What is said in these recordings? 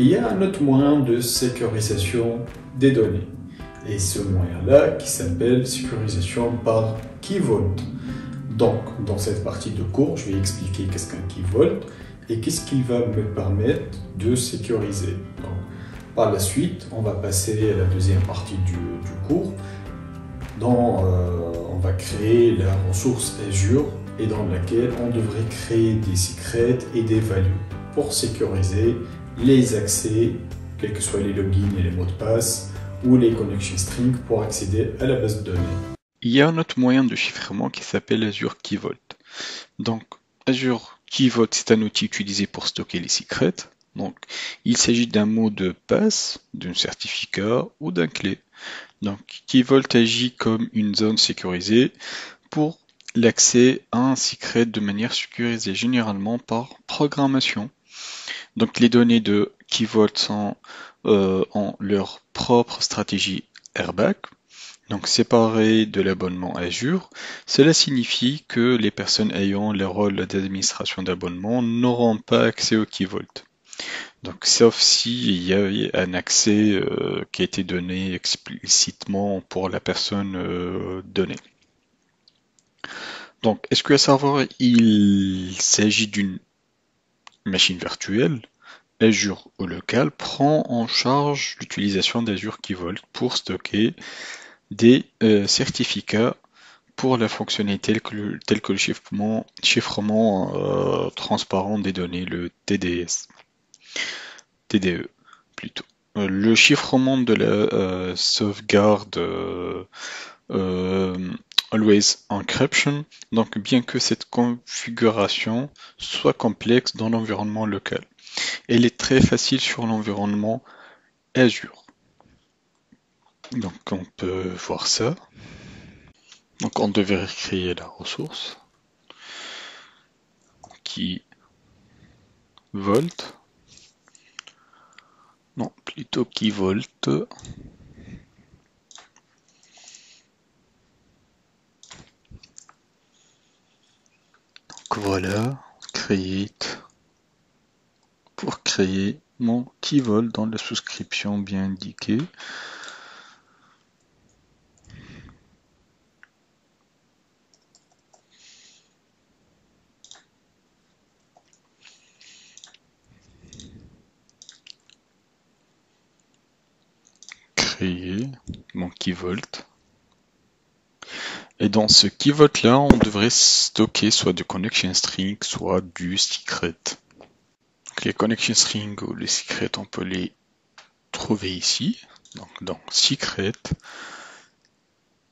il y a un autre moyen de sécurisation des données. Et ce moyen-là qui s'appelle sécurisation par key vault. Donc, dans cette partie de cours, je vais expliquer qu'est-ce qu'un key vault et qu'est-ce qu'il va me permettre de sécuriser. Donc, par la suite, on va passer à la deuxième partie du cours, dont on va créer la ressource Azure et dans laquelle on devrait créer des secrets et des values pour sécuriser les accès, quels que soient les logins et les mots de passe, ou les connection strings pour accéder à la base de données. Il y a un autre moyen de chiffrement qui s'appelle Azure Key Vault. Donc, Azure Key Vault, c'est un outil utilisé pour stocker les secrets. Donc, il s'agit d'un mot de passe, d'un certificat ou d'un clé. Donc, Key Vault agit comme une zone sécurisée pour l'accès à un secret de manière sécurisée, généralement par programmation. Donc, les données de Key Vault ont leur propre stratégie airbag. Donc, séparé de l'abonnement Azure, cela signifie que les personnes ayant le rôle d'administration d'abonnement n'auront pas accès au Key Vault. Donc, sauf s'il y a un accès qui a été donné explicitement pour la personne donnée. Donc, SQL Server, il s'agit d'une machine virtuelle. Azure ou local prend en charge l'utilisation d'Azure Key Vault pour stocker des certificats pour la fonctionnalité telle que le chiffrement transparent des données, le TDE plutôt. Le chiffrement de la sauvegarde Always Encryption, donc bien que cette configuration soit complexe dans l'environnement local, elle est très facile sur l'environnement Azure. Donc on peut voir ça. Donc on devrait créer la ressource Key Vault. Non, plutôt Key Vault. Donc voilà, create pour créer mon Key Vault dans la souscription bien indiquée. Créer mon Key Vault. Et dans ce Key Vault là, on devrait stocker soit du connection string, soit du secret. Donc les connection string ou les secrets, on peut les trouver ici. Donc dans secret,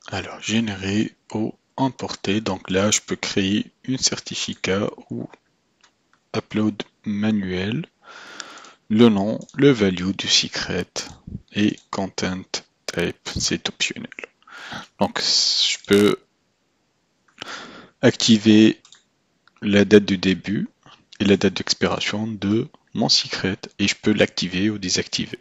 alors générer ou importer. Donc là, je peux créer un certificat ou upload manuel, le nom, le value du secret et content type, c'est optionnel. Donc je peux activer la date de début et la date d'expiration de mon secret et je peux l'activer ou désactiver.